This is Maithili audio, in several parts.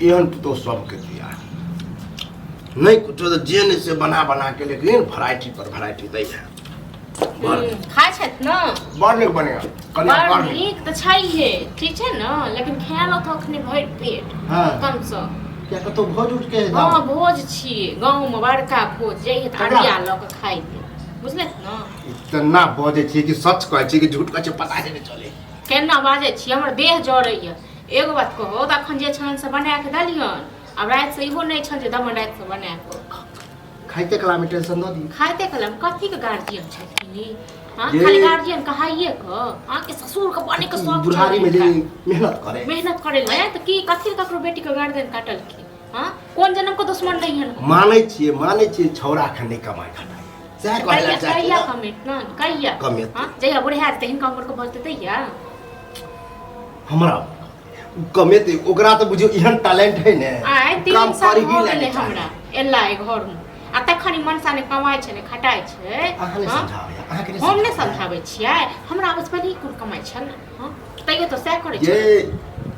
एहन तो सबके दिया नहीं कुछ तो जेन से बना बना के लेकिन वैरायटी पर वैरायटी दै है खाइ छथि न बड़ नीक बनेगा कनिया बड़ बड़ नीक तऽ छैहे ठीक छै न लेकिन खायल तऽ अखने भरि पेट हाँ। कम सँ क्या कतो भोज उठ के हाँ भोज छियै गाँवमे बड़का भोज जइहे तऽ अरिया लऽ कऽ खाइ ले बुझलथि न इतना बजे छी कि सच कहै छी कि झूठ कहै छी पता नहीं चले केना बाजै छी हमर देह जड़ैया एगो बात कहू तऽ अखन जे छनि से बना के दलियन आब राति से इहो नहि छनि जे दमन राति से बना कऽ खाइते कला में टेंशन दो दी खाइते कलम कथी के गार्जियन छथिन हाँ ये- खाली गार्जियन कहाइए क हाँ के ससुर के बने के सब बुढ़ारी में जे मेहनत करे ले तो की कथी ककरो बेटी के गार्जियन काटल की हाँ कौन जन्म को दुश्मन नहीं है मानै छियै छौरा खने कमाई खटाई सह कहला चाहे कहिया कमेट न कहिया कमेट। हाँ जहिया बुढ़िया त हिनका उम्र के भजते तहिया हमरा कमेते ओकरा तो बुझियो एहन टैलेंट है ने आइ काम 3 साल करी हो ही गेलै नहीं हमरा एला ए घर में आ तखन ई मनसा ने कमाइ छै ने खटाइ छै अहाँ नहीं हाँ? समझावे अहाँ के हम नहीं समझाबै छियै हमरा बस पहिले कोन कमाइ छै ने हाँ तैयो तो सह करै छै ये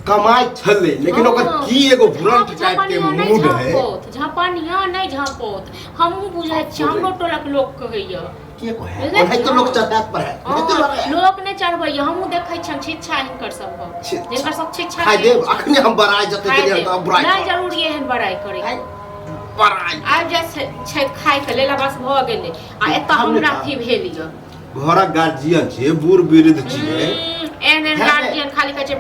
कमाई छले लेकिन ओकर की एगो भुरंट टाइप के मूड है झपनिया नहीं झपोत हमहू बुझै छी हमरो टोलक लोग कहैया के को है ओहे तो लोग चढ़ात पर है लोग नहीं चढ़बैया हमहू देखै छी शिक्षा हिनकर सब जिनकर सब शिक्षा खाइ देब अखने हम बड़ाई जते के लिए तो बुराई नहीं जरूरी एहन बड़ाई करे बड़ाई आब जे छै खाइ के लेला बस भ गेलै आ एत हमरा अथी भेल य घरक गार्जियन छै बूढ़ वृद्ध छियै एहन गार्जियन खाली कहै छै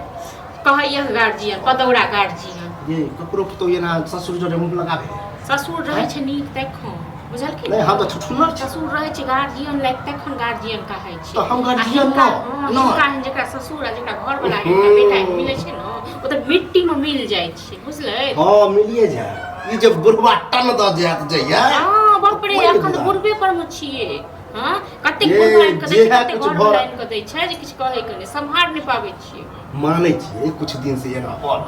कहैया गार्जियन पदौरा गार्जियन ये ककरो तो ये ना ससुर जोरे मुंह लगावे ससुर रहै छै नीक तखन बुझलखिन नहीं हम तो छुछुनर छी ससुर रहै छै गार्जियन लाइक तखन गार्जियन कहै छै तो हम गार्जियन न हिनका जेकरा ससुर आ जेकरा घर वाला बेटा मिलै छै न ओ त मिट्टी में मिल जाइ छै बुझलै हां मिलिए जाए ई जे बुढ़वा टन द जात जइया हां बाप रे अखन त बुढ़बे पर में छियै हां कते ये बुढ़वा के दै जे छै है कते कुछ घर वाला के दै छै जे किछ कहै के नहीं संभार नहीं पाबै छियै मानै छियै कुछ दिन से एना और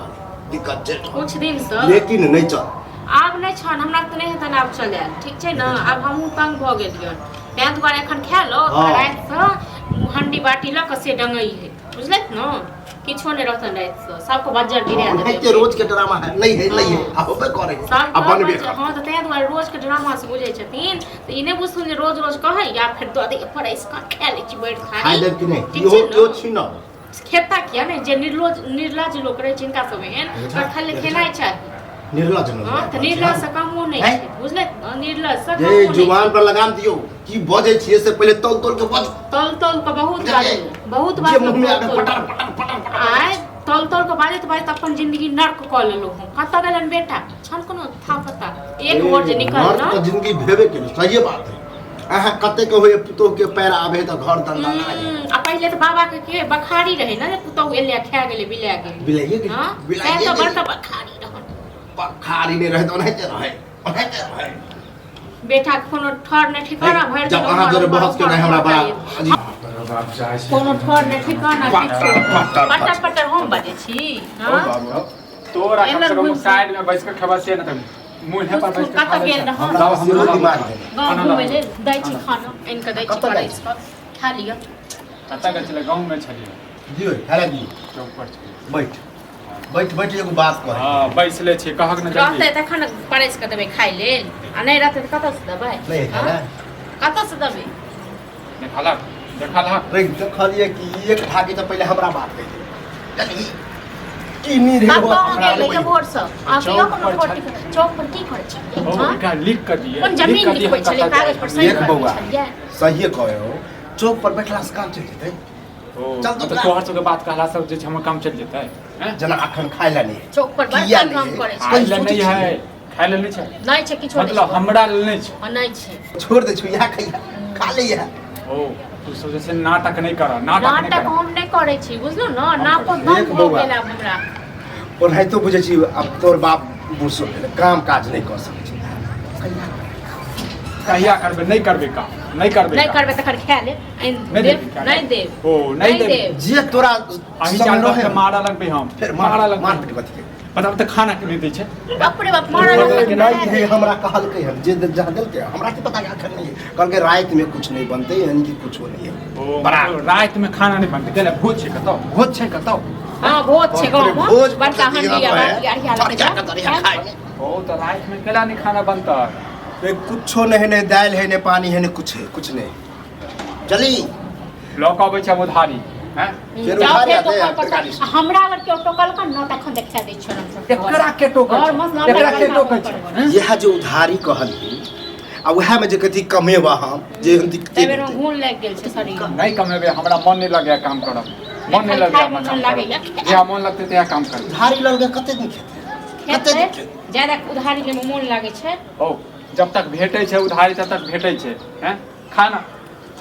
दिक्कत छै कुछ दिन से लेकिन नहीं चल आब नहीं छन हमरा त नहीं हेतन आब चले ठीक छै न आब हमहू तंग भ गेलियन तैं दुआरे एखन खा लो राति से हंडी बाटी ल के से डंगई है बुझलैत न किछो नहीं रहतन राति से सबको बज्जर गिरा देबै के रोज के ड्रामा है नहीं है आ होबे करे आ बनबे कर हां त तैं दुआरे रोज के ड्रामा से बुझै छथिन त ई नहीं बुझथुन जे रोज रोज कहै या फिर दो दे पर इसका खा लै छी बैठ खाइ खाली देब कि नहीं ठीक इहो छै यो न? छी न खेता किया नहीं जे निर्लज लोग रहे जिनका सब एहन पर खाली खेनाइ चाहिए निर्लज न हां त निर्लज से कमो नहीं हैं? छै बुझलै न निर्लज से जे कमो नहीं जुबान पर लगाम दियो की बजे छियै से पहले तौल तौल के बज तौल तौल के बहुत जे बात मुंह में आके पटर पटर पटर आय तौल तौल के बाजत बाजत अपन जिंदगी नर्क क लेलो हम कत गेलन बेटा छन कोनो था पता एक वर्ड जे निकल मर्द न के जिंदगी भेबे केलै सही बात है अहाँ कते के होय पुतोह के पैर आबे त घर दंडा लागे आ पहले तो बाबा के बखारी रहे ना जे पुतौ एले खा गेले बिला गेले बिलाइए के हां बिलाइए तो के बड़का बखारी रहन पखारी नहीं रहे तो नहीं रहे बेटा के कोनो ठर ने ठिकाना भर जब अहाँ जोरे बहस के नहीं हमरा बड़ा अजीब कोनो ठर ने ठिकाना पटर पटर हम बाजे छी हां तोरा कम से कम साइड में बैठ के खबर से न त मुंह है पर बैठ के कत गेल रह हमरा सेहो दिमाग है गांव में ले दै छी खाना इनका दै छी पड़ै छै खा लियो कत गए चले गांव में छलिए दियो हेला दियो चौक पर छलिए बैठ बैठ बैठ एगो बात कर हां बैसले छी कहक न रहते जल्दी तखन परस के देबै खाइ लेल आ नहीं रहते त कत से देबै नहीं है कत से देबै देखला रे देखलिए कि एक ठाकी तो पहले हमरा बात कहि चली की नी रे बाबा वो गेल के भोर से आ कियो कोनो फोटो चौक पर की करे छै ओ हां का लिख कर दिए कोन जमीन लिखै छलै कागज पर सही एक कर बौआ छलिए सही कहे हो चौक पर बैठला से काम चल जेतै ओ चल तो तो तोहर सब के बात कहला सब जे हमर काम चल जेतै हैं जना अखन खाइ ला नहीं चौक पर किया बड़का काम नहीं? करे छै खाइ ले नहीं है खाइ ले नहीं छै नहीं छै किछो मतलब हमरा ले नहीं छै नहीं छै छोड़ दे छु यहाँ खैया खा लिया ओ तू सब जैसे नाटक नहीं कर नाटक नहीं नाटक कर हम नहीं करे छी बुझलु न नाटक एक बंद हो बौआ। गेल आब हमरा और है तो बुझे छी अब तोर बाप बुढ़सो काम काज नहीं कर सकै छी कहिया करबे नहीं करबे काम नहीं करबे नहीं काम। करबे तखन खा ले नहीं देब देब नहीं देब ओ नहीं नहीं देब देब जे तोरा अही संग जान रहे के मारा लग पे हम फिर मारा लग मार पे पिट कथी के बताब त खाना के नहीं दै छै बाप रे बाप मारा लग के नहीं है हमरा कहलकै हम जे जहाँ देलकै हमरा के पता अखन नहीं है कहलकै रात में कुछ नहीं बनते यानी कि कुछ नहीं है ओ बड़ा रात में खाना नहीं बनते गेले भोज छै कतौ भोज छै कतौ हां भोज छै गांव में भोज बड़का हंडी यहाँ या पे है। बाटी लेके चर्चा के तरिया खाए। ओ तो रात में केला नहीं खाना बनता है कुछो नहीं नहीं दाल है नहीं पानी है नहीं कुछ है कुछ नहीं चली लोग आबै छै उधारी हैं फेर उधारी आते हैं हमरा अगर केओ टोकल का न तखन देखा दै छै हम सब एकरा के टोकै और छै मस्त एकरा के टोकै छै हैं? यह जो उधारी कहली आ वह में जे कथी कमेबा हम जे हम दिक्कत एबेर में घून लाग गेल छै शरीर नहीं कमेबे हमरा मन नहीं लगे काम करब मन नहीं लगे हमरा काम लागैया। करब जहाँ मन लगते तहाँ काम करब उधारी लगे कते दिन खेते कते दिन खेते ज्यादा उधारी ले में मोन लागे छै ओ जब तक भेटै छै उधारी तब तक भेटै छै हैं खाना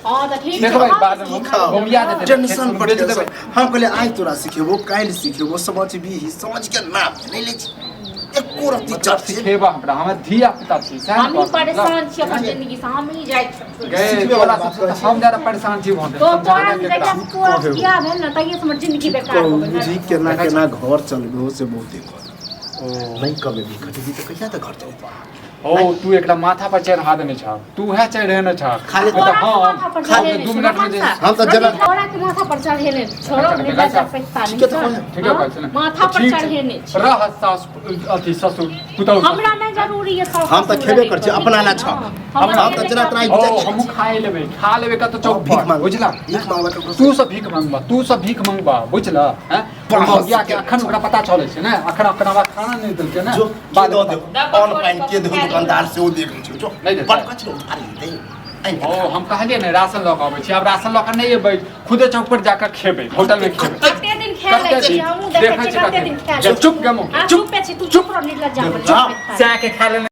हां त ठीक देखबै छै बाद में घुमिया देते टेंशन पर बेच देबै हम कहले आज तोरा सिखेबो काल सिखेबो समझ भी समझ के ना नहीं ले एको रत्ती चट से सिखेबा हमरा हमर धिया पुता छी हम ही परेशान छी अपन जिंदगी से हम ही जाय छी गए तोरा से तो हम ज्यादा परेशान छी भोंदे तो तोरा से देखा तोरा किया भेल न तइए से हमर जिंदगी बेकार हो गेल जी केना केना घर चलबो से बहुते कर नहीं कमे भी खटेबी तो कैसा तक घर चलबो ओ तू एकरा माथा पर चढ़ा देने छ तू है चढ़े न छ खाली तो हम खाली 2 मिनट में हम तो जलन तोरा के माथा पर चढ़ेले छोड़ो नहीं लगा पैसा नहीं ठीक है तो ठीक है कहै छै माथा पर चढ़ेने छी रह सास अथी ससुर पुतौ हमरा नहीं जरूरी है सब हम तो खेबे कर छी अपना ला छ हम तो जना त्राई ओ हम खा लेबे कत चौक भीख पर मांग बुझला भीख मांगबा तो तू सब भीख मांगबा बुझला हैं बढ़िया के अखन ओकरा पता चलै छै ने अखन ओकरा खाना नहीं देलकै ने जो के दो दे ऑनलाइन के दो दुकानदार से वो देख लो जो नहीं देता। बड़ कछ उधारी दे ओ हम कहलिए ने राशन लऽ के अबै छी अब राशन लऽ के नहीं एबै खुदे चौक पर जाकर खेबै होटल में खेबै कते दिन खा ले छी हमहु देखे छी कते दिन खा ले चुप गमो चुप पे छी तू चुप रह निर्लज्जा चुप से के खा ले